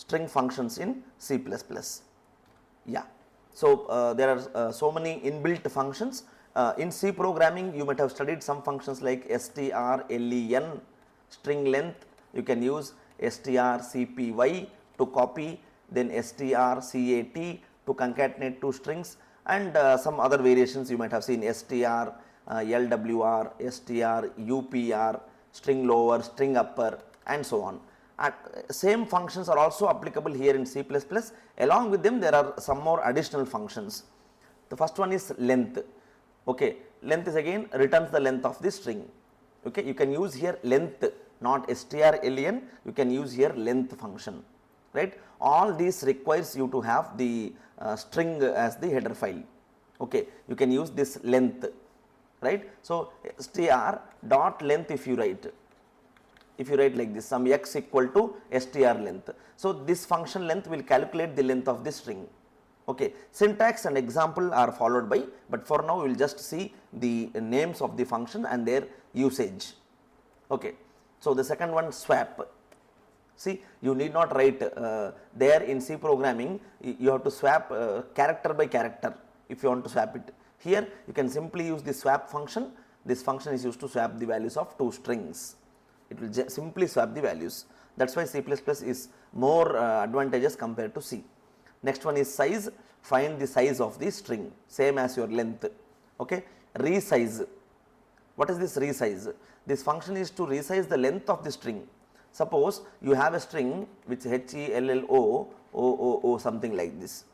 string functions in C++. Yeah. So, there are so many inbuilt functions. In C programming, you might have studied some functions like strlen, string length. You can use strcpy to copy, then strcat to concatenate two strings, and some other variations you might have seen, lwr, strupr, string lower, string upper, and so on. Same functions are also applicable here in C++. Along with them, there are some more additional functions. The first one is length. Okay, length is again returns the length of the string. Okay, you can use here length, not strlen. You can use here length function, right? All these requires you to have the string as the header file. Okay, you can use this length, right? So str.length, if you write like this, some x equal to str length. So this function length will calculate the length of the string. Okay, syntax and example are followed by, but for now we will just see the names of the function and their usage. Okay, so the second one, swap. See, you need not write there in C programming, you have to swap character by character if you want to swap it. Here you can simply use the swap function. This function is used to swap the values of two strings. It will simply swap the values. That is why C++ is more advantageous compared to C. Next one is size. Find the size of the string, same as your length. Okay, resize. What is this resize? This function is to resize the length of the string. Suppose you have a string which hello, o, something like this.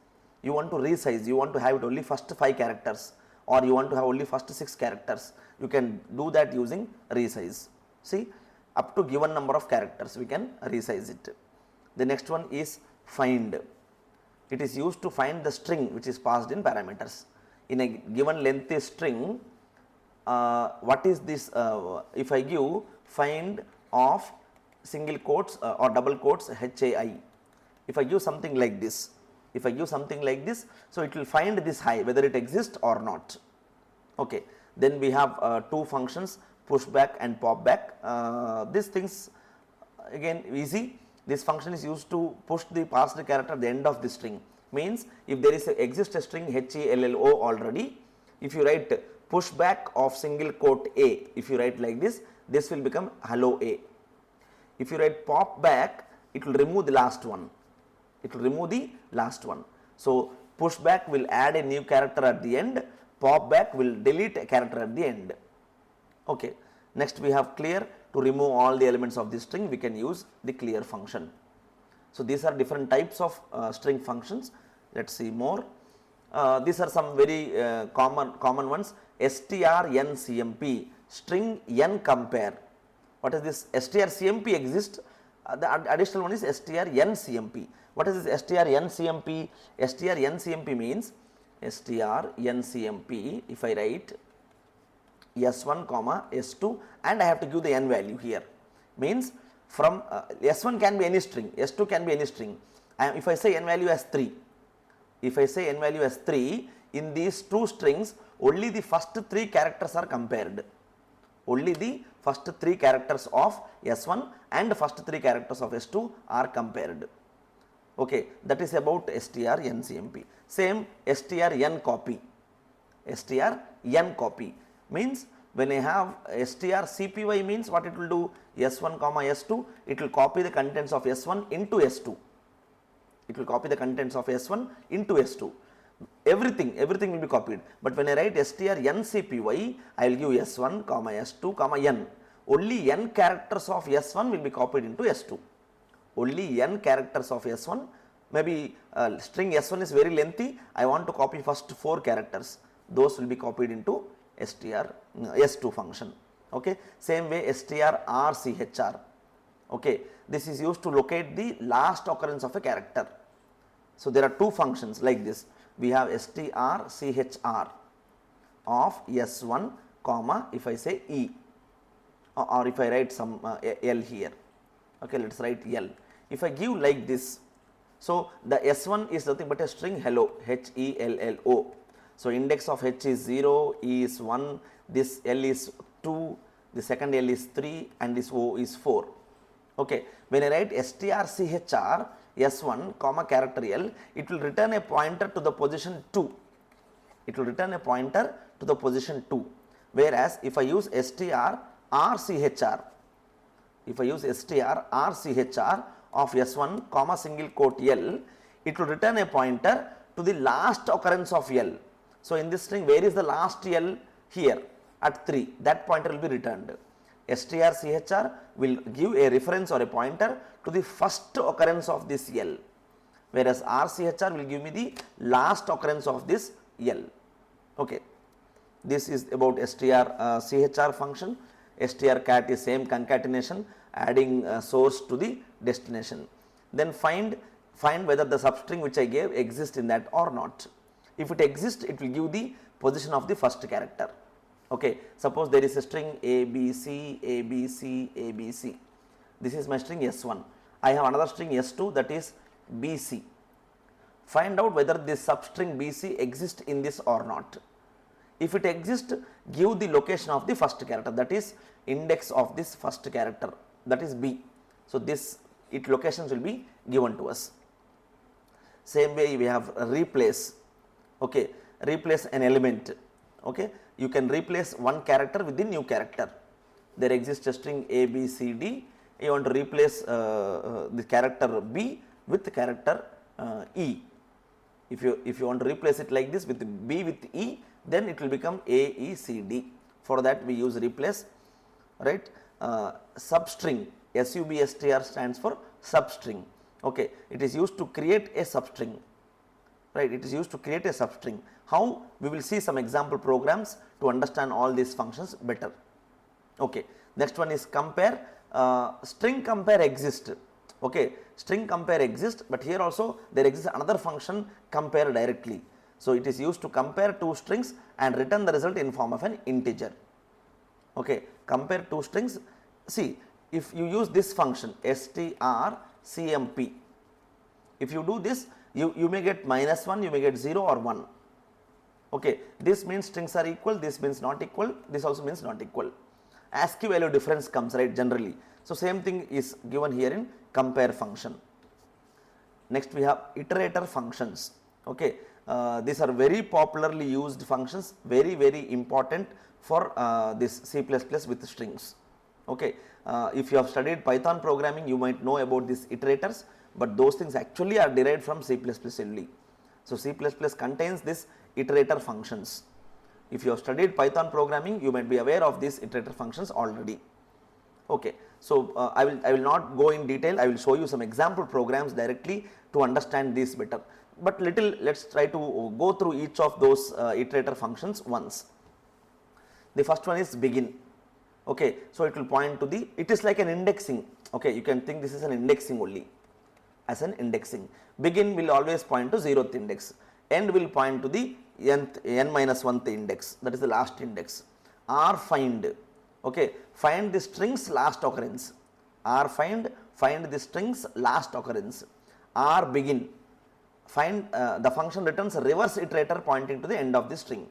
You want to resize, you want to have it only first 5 characters, or you want to have only first 6 characters. You can do that using resize. See, up to given number of characters we can resize it. The next one is find. It is used to find the string which is passed in parameters. In a given length string, what is this? If I give find of single quotes or double quotes HAI, if I give something like this, so it will find this high whether it exists or not. Okay. Then we have two functions, pushback and popback. These things again easy. This function is used to push the passed character at the end of the string. Means if there is exist a string hello already, if you write pushback of single quote A, if you write like this will become hello A. If you write pop back, it will remove the last one. So pushback will add a new character at the end, pop back will delete a character at the end. Okay. Next we have clear. To remove all the elements of the string, we can use the clear function. So these are different types of string functions. Let us see more. These are some very common ones. strncmp, string n compare. What is this? strcmp exists. The additional one is strncmp. What is this strncmp? strncmp means strncmp, if I write s1 comma s2 and I have to give the n value here, means from s1 can be any string, s2 can be any string. If I say n value as 3, in these two strings only the first 3 characters are compared. Only the first 3 characters of s1 and first 3 characters of s2 are compared. Okay, that is about strncmp. Same strncopy. strncopy means when I have strcpy means what it will do, s1 comma s2, it will copy the contents of s1 into s2. Everything will be copied. But when I write strncpy, I will give s1 comma s2 comma n. Only n characters of s1 will be copied into s2. Only n characters of s1. Maybe string s1 is very lengthy, I want to copy first 4 characters. Those will be copied into s2 function. Okay. Same way strchr. Okay. This is used to locate the last occurrence of a character. So there are 2 functions like this. We have strchr of s1 comma, if I say e, or if I write some l here. Okay, let us write l. If I give like this, so the s1 is nothing but a string hello, hello. So index of h is 0, e is 1, this l is 2, the second l is 3 and this o is 4. Okay. When I write strchr, S1 comma character L, it will return a pointer to the position 2. It will return a pointer to the position 2. Whereas if I use str or chr, if I use str or chr of S1 comma single quote L, it will return a pointer to the last occurrence of L. So in this string, where is the last L? Here at 3, that pointer will be returned. strchr will give a reference or a pointer to the first occurrence of this L, whereas rchr will give me the last occurrence of this L. Okay. This is about strchr function. strcat is same concatenation, adding source to the destination. Then find whether the substring which I gave exists in that or not. If it exists, it will give the position of the first character. Okay. Suppose there is a string ABC, ABC, ABC. This is my string S1. I have another string S2, that is BC. Find out whether this substring BC exists in this or not. If it exists, give the location of the first character, that is index of this first character, that is B. So this locations will be given to us. Same way we have replace. Okay, replace an element. Okay, you can replace one character with the new character. There exists a string A, B, C, D. You want to replace the character B with the character E. If you want to replace it like this with B with E, then it will become A, E, C, D. For that we use replace, right? Substring, substr stands for substring. Okay, it is used to create a substring, right? It is used to create a substring. How? We will see some example programs to understand all these functions better. Okay, next one is compare. String compare exists. Okay, string compare exists, but here also there exists another function compare directly. So it is used to compare two strings and return the result in form of an integer. Okay, compare two strings. See, if you use this function strcmp, if you do this, you may get -1, you may get 0 or 1. Okay, this means strings are equal, this means not equal, this also means not equal. ASCII value difference comes, right, generally. So same thing is given here in compare function. Next we have iterator functions. Okay, these are very popularly used functions, very important for this C++ with strings. Okay, if you have studied Python programming, you might know about these iterators, but those things actually are derived from C++ only. So C++ contains this iterator functions. If you have studied Python programming, you might be aware of these iterator functions already. Okay, so I will not go in detail. I will show you some example programs directly to understand this better. But let's try to go through each of those iterator functions once. The first one is begin. Okay, so it will point to it is like an indexing. Okay, you can think this is an indexing only, as an indexing. Begin will always point to 0th index. End will point to the n-1th index, that is the last index. R find. Okay, find the string's last occurrence. R find the string's last occurrence. R begin, find the function returns a reverse iterator pointing to the end of the string.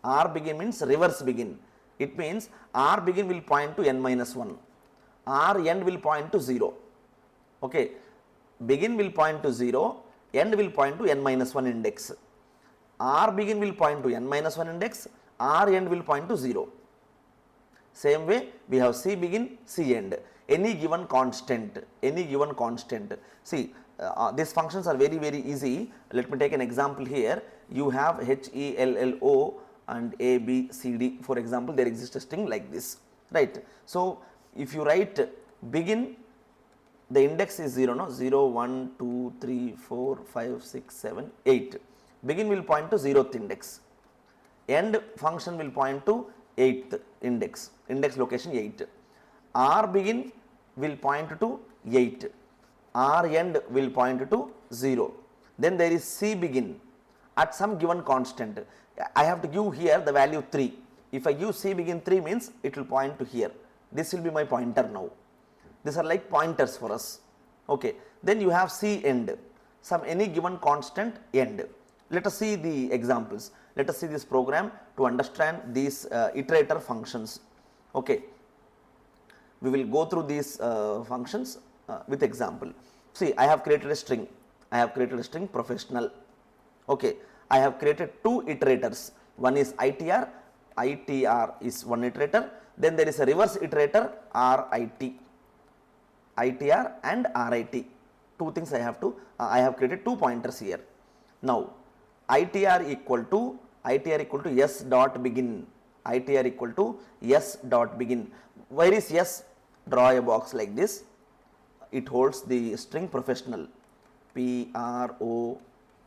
R begin means reverse begin. It means R begin will point to n-1. R end will point to 0. Okay, begin will point to 0, end will point to n-1 index. R begin will point to n-1 index, R end will point to 0. Same way we have C begin, C end, any given constant. See, these functions are very easy. Let me take an example here. You have HELLO and A, B, C, D, for example, there exists a string like this, right? So if you write begin, the index is 0, no? 0, 1, 2, 3, 4, 5, 6, 7, 8. Begin will point to 0th index. End function will point to 8th index location 8. R begin will point to 8. R end will point to 0. Then there is C begin at some given constant. I have to give here the value 3. If I give C begin 3 means it will point to here. This will be my pointer now. These are like pointers for us. Okay. Then you have C end, any given constant end. Let us see the examples. Let us see this program to understand these iterator functions. Okay. We will go through these functions with example. See, I have created a string. I have created a string professional. Okay, I have created two iterators. One is itr. Itr is one iterator. Then there is a reverse iterator rit. Itr and rit. Two things I have to. I have created two pointers here. Now, itr equal to s dot begin. Itr equal to s dot begin. Where is s? Draw a box like this. It holds the string professional. P R O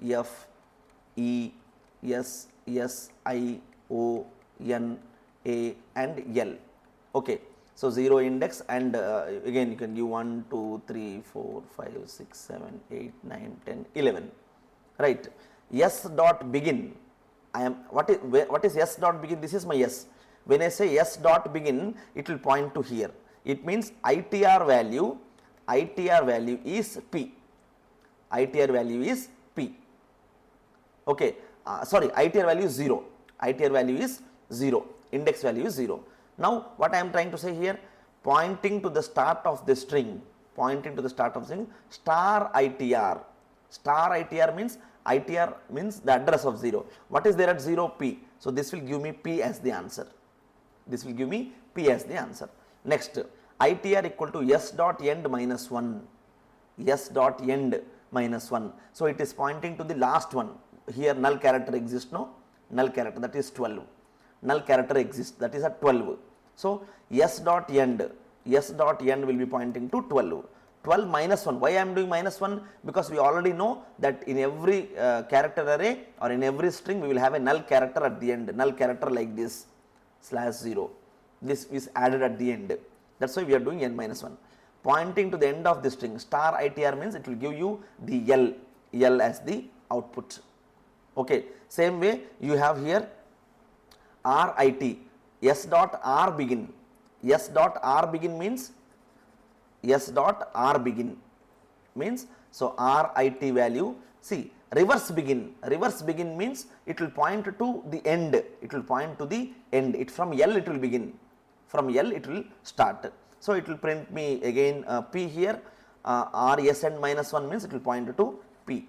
F E S S I O N A and L. Okay. So, 0 index and again you can give 1, 2, 3, 4, 5, 6, 7, 8, 9, 10, 11. Right. S dot begin. I am what is s dot begin? This is my s. When I say s dot begin, it will point to here. It means itr value is p. Itr value is p. Okay, sorry, itr value is 0. Itr value is 0. Index value is 0. Now, what I am trying to say here, pointing to the start of the string, star itr. Star itr means the address of 0. What is there at 0? P. So, this will give me p as the answer. Next, itr equal to s dot end minus 1. S dot end minus 1. So, it is pointing to the last one. Here null character exists, no? Null character, that is 12. Null character exists, that is at 12. So, s dot end will be pointing to 12. 12 minus 1. Why I am doing minus 1? Because we already know that in every character array or in every string we will have a null character at the end. Null character like this /0. This is added at the end. That is why we are doing n minus 1. Pointing to the end of the string, star itr means it will give you the L as the output. Okay. Same way you have here rit, s dot r begin. S dot r begin means so rit value. See, reverse begin means it will point to the end. It from L it will begin. From L it will start. So, it will print me again p here. Rsn minus 1 means it will point to p.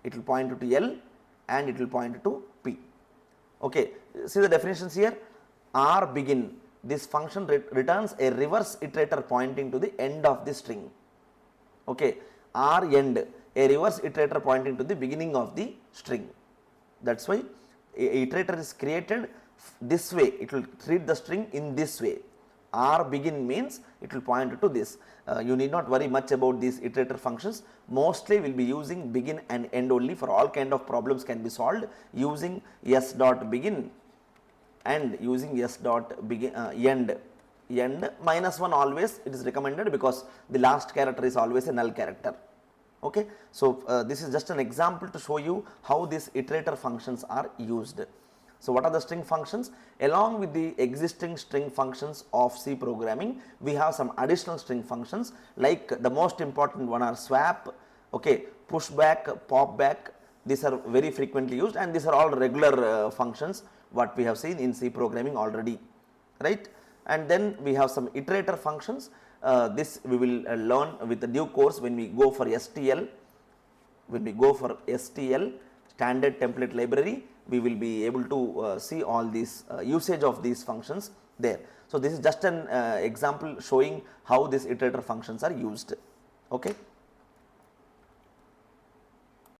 It will point to L and it will point to p. Okay. See the definitions here. R begin. This function returns a reverse iterator pointing to the end of the string. Okay. R end, a reverse iterator pointing to the beginning of the string. That is why a iterator is created this way. It will treat the string in this way. R begin means it will point to this. You need not worry much about these iterator functions. Mostly we will be using begin and end only. For all kind of problems can be solved using s dot begin and using s dot begin end minus 1 always it is recommended, because the last character is always a null character. Okay. So, this is just an example to show you how these iterator functions are used. So, what are the string functions? Along with the existing string functions of C programming, we have some additional string functions, like the most important one are swap, okay, pushback, popback. These are very frequently used, and these are all regular functions what we have seen in C programming already, right. And then we have some iterator functions. This we will learn with the due course when we go for STL. Standard template library, we will be able to see all these usage of these functions there. So, this is just an example showing how these iterator functions are used. Okay.